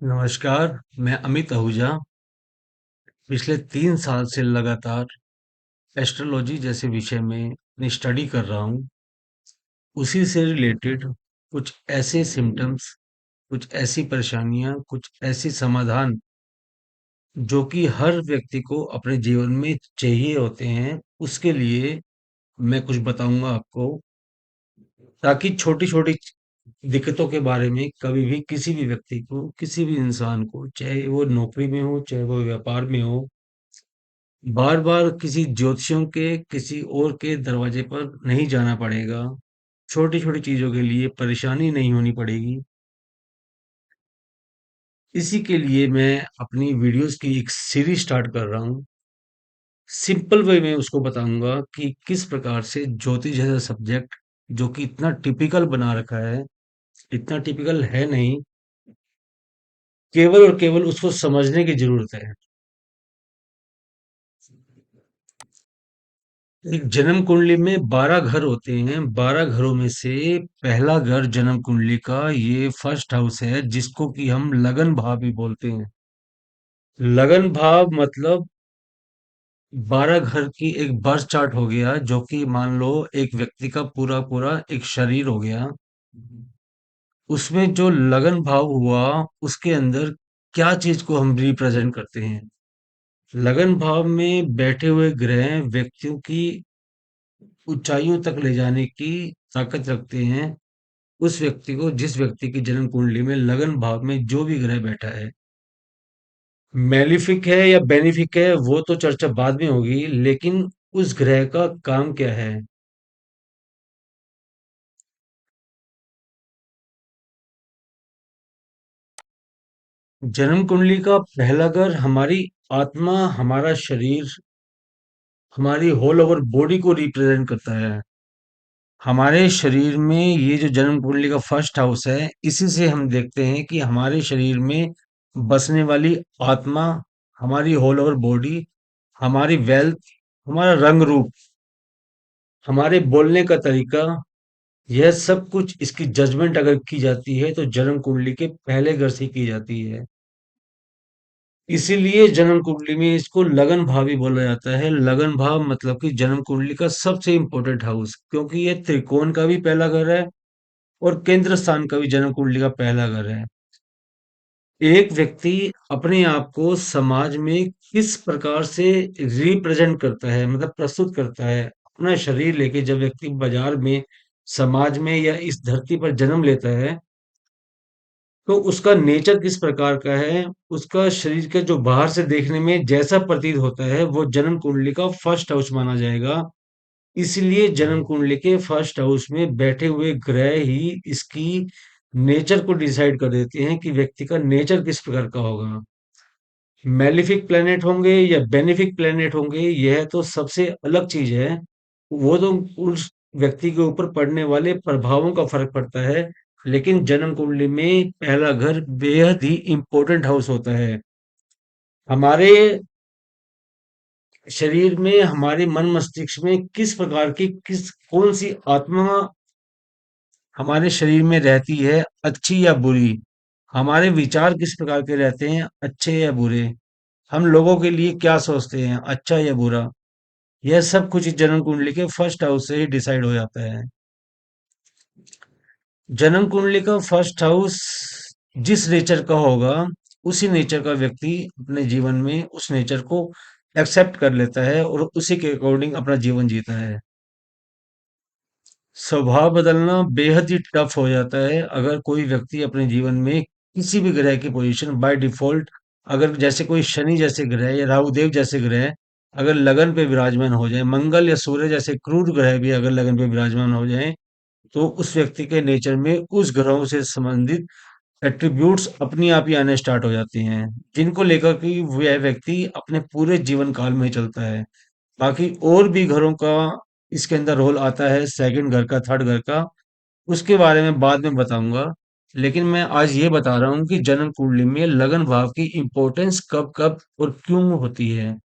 नमस्कार, मैं अमित आहूजा पिछले 3 साल से लगातार एस्ट्रोलॉजी जैसे विषय में अपनी स्टडी कर रहा हूँ। उसी से रिलेटेड कुछ ऐसे सिम्पटम्स, कुछ ऐसी परेशानियाँ, कुछ ऐसे समाधान जो कि हर व्यक्ति को अपने जीवन में चाहिए होते हैं, उसके लिए मैं कुछ बताऊँगा आपको, ताकि छोटी-छोटी दिक्कतों के बारे में कभी भी किसी भी व्यक्ति को, किसी भी इंसान को, चाहे वो नौकरी में हो, चाहे वो व्यापार में हो, बार-बार किसी ज्योतिषियों के, किसी और के दरवाजे पर नहीं जाना पड़ेगा। छोटी-छोटी चीज़ों के लिए परेशानी नहीं होनी पड़ेगी। इसी के लिए मैं अपनी वीडियोज़ की एक सीरीज़ स्टार्ट कर रहा हूँ। सिंपल वे में उसको बताऊँगा कि किस प्रकार से ज्योतिष जैसा सब्जेक्ट जो कि इतना टिपिकल बना रखा है, इतना टिपिकल है नहीं, केवल और केवल उसको समझने की ज़रूरत है। एक जन्म कुंडली में 12 घर होते हैं। 12 घरों में से पहला घर जन्म कुंडली का ये फर्स्ट हाउस है, जिसको कि हम लगन भाव भी बोलते हैं। लगन भाव मतलब 12 घर की एक बर्थ चार्ट हो गया, जो कि मान लो एक व्यक्ति का पूरा पूरा एक शरीर हो गया। उसमें जो लगन भाव हुआ, उसके अंदर क्या चीज को हम रिप्रेजेंट करते हैं। लगन भाव में बैठे हुए ग्रह व्यक्तियों की ऊंचाइयों तक ले जाने की ताकत रखते हैं। उस व्यक्ति को, जिस व्यक्ति की जन्म कुंडली में लगन भाव में जो भी ग्रह बैठा है, मैलिफिक है या बेनिफिक है, वो तो चर्चा बाद में होगी, लेकिन उस ग्रह का काम क्या है। जन्म कुंडली का पहला घर हमारी आत्मा, हमारा शरीर, हमारी होल ओवर बॉडी को रिप्रेजेंट करता है। हमारे शरीर में ये जो जन्म कुंडली का फर्स्ट हाउस है, इसी से हम देखते हैं कि हमारे शरीर में बसने वाली आत्मा, हमारी होल ओवर बॉडी, हमारी वेल्थ, हमारा रंग रूप, हमारे बोलने का तरीका, यह सब कुछ इसकी जजमेंट अगर की जाती है तो जन्म कुंडली के पहले घर से की जाती है। इसीलिए जन्म कुंडली में इसको लगन भाव भी बोला जाता है। लगन भाव मतलब कि जन्म कुंडली का सबसे इंपॉर्टेंट हाउस, क्योंकि ये त्रिकोण का भी पहला घर है और केंद्र स्थान का भी जन्म कुंडली का पहला घर है। एक व्यक्ति अपने आप को समाज में किस प्रकार से रिप्रेजेंट करता है, मतलब प्रस्तुत करता है, अपना शरीर लेके जब व्यक्ति बाजार में, समाज में या इस धरती पर जन्म लेता है, तो उसका नेचर किस प्रकार का है, उसका शरीर के जो बाहर से देखने में जैसा प्रतीत होता है, वो जन्म कुंडली का फर्स्ट हाउस माना जाएगा। इसलिए जन्म कुंडली के फर्स्ट हाउस में बैठे हुए ग्रह ही इसकी नेचर को डिसाइड कर देते हैं कि व्यक्ति का नेचर किस प्रकार का होगा। मैलिफिक प्लेनेट होंगे या बेनिफिक प्लेनेट होंगे, यह तो सबसे अलग चीज है। वो तो उस व्यक्ति के ऊपर पड़ने वाले प्रभावों का फर्क पड़ता है। लेकिन जन्म कुंडली में पहला घर बेहद ही इंपॉर्टेंट हाउस होता है। हमारे शरीर में, हमारे मन मस्तिष्क में किस प्रकार की, किस कौन सी आत्मा हमारे शरीर में रहती है, अच्छी या बुरी, हमारे विचार किस प्रकार के रहते हैं, अच्छे या बुरे, हम लोगों के लिए क्या सोचते हैं, अच्छा या बुरा, यह सब कुछ इस जन्म कुंडली के फर्स्ट हाउस से ही डिसाइड हो जाता है। जन्म कुंडली का फर्स्ट हाउस जिस नेचर का होगा, उसी नेचर का व्यक्ति अपने जीवन में उस नेचर को एक्सेप्ट कर लेता है और उसी के अकॉर्डिंग अपना जीवन जीता है। स्वभाव बदलना बेहद ही टफ हो जाता है अगर कोई व्यक्ति अपने जीवन में किसी भी ग्रह की पोजीशन बाय डिफॉल्ट, अगर जैसे कोई शनि जैसे ग्रह या राहु देव जैसे ग्रह अगर लगन पे विराजमान हो जाए, मंगल या सूर्य जैसे क्रूर ग्रह भी अगर लगन पे विराजमान हो जाए, तो उस व्यक्ति के नेचर में उस ग्रहों से संबंधित एट्रीब्यूट्स अपनी आप ही आने स्टार्ट हो जाती हैं, जिनको लेकर कि वह व्यक्ति अपने पूरे जीवन काल में चलता है। बाकी और भी घरों का इसके अंदर रोल आता है, सेकंड घर का, थर्ड घर का, उसके बारे में बाद में बताऊंगा। लेकिन मैं आज ये बता रहा हूँ कि जन्म कुंडली में लगन भाव की इंपॉर्टेंस कब कब और क्यों होती है।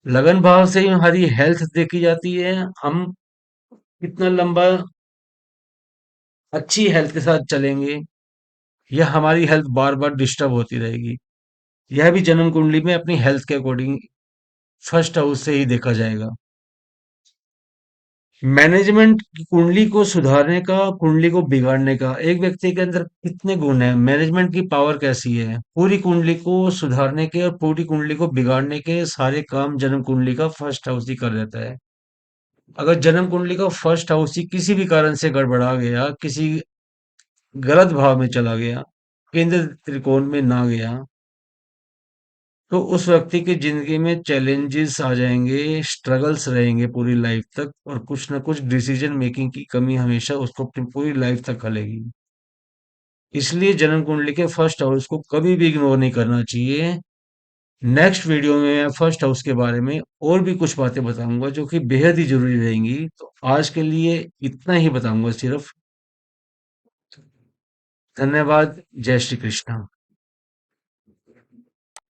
लगन भाव से ही हमारी हेल्थ देखी जाती है, हम कितना लंबा अच्छी हेल्थ के साथ चलेंगे, या हमारी हेल्थ बार बार डिस्टर्ब होती रहेगी। यह भी जन्म कुंडली में अपनी हेल्थ के अकॉर्डिंग फर्स्ट हाउस से ही देखा जाएगा। मैनेजमेंट की कुंडली को सुधारने का, कुंडली को बिगाड़ने का, एक व्यक्ति के अंदर कितने गुण हैं, मैनेजमेंट की पावर कैसी है, पूरी कुंडली को सुधारने के और पूरी कुंडली को बिगाड़ने के सारे काम जन्म कुंडली का फर्स्ट हाउस ही कर देता है। अगर जन्म कुंडली का फर्स्ट हाउस ही किसी भी कारण से गड़बड़ा गया, किसी गलत भाव में चला गया, केंद्र त्रिकोण में ना गया, तो उस व्यक्ति की जिंदगी में चैलेंजेस आ जाएंगे, स्ट्रगल्स रहेंगे पूरी लाइफ तक, और कुछ ना कुछ डिसीजन मेकिंग की कमी हमेशा उसको अपनी पूरी लाइफ तक खलेगी। इसलिए जन्म कुंडली के फर्स्ट हाउस को कभी भी इग्नोर नहीं करना चाहिए। नेक्स्ट वीडियो में मैं फर्स्ट हाउस के बारे में और भी कुछ बातें बताऊंगा जो कि बेहद ही जरूरी रहेंगी। तो आज के लिए इतना ही बताऊंगा सिर्फ। धन्यवाद। जय श्री कृष्ण।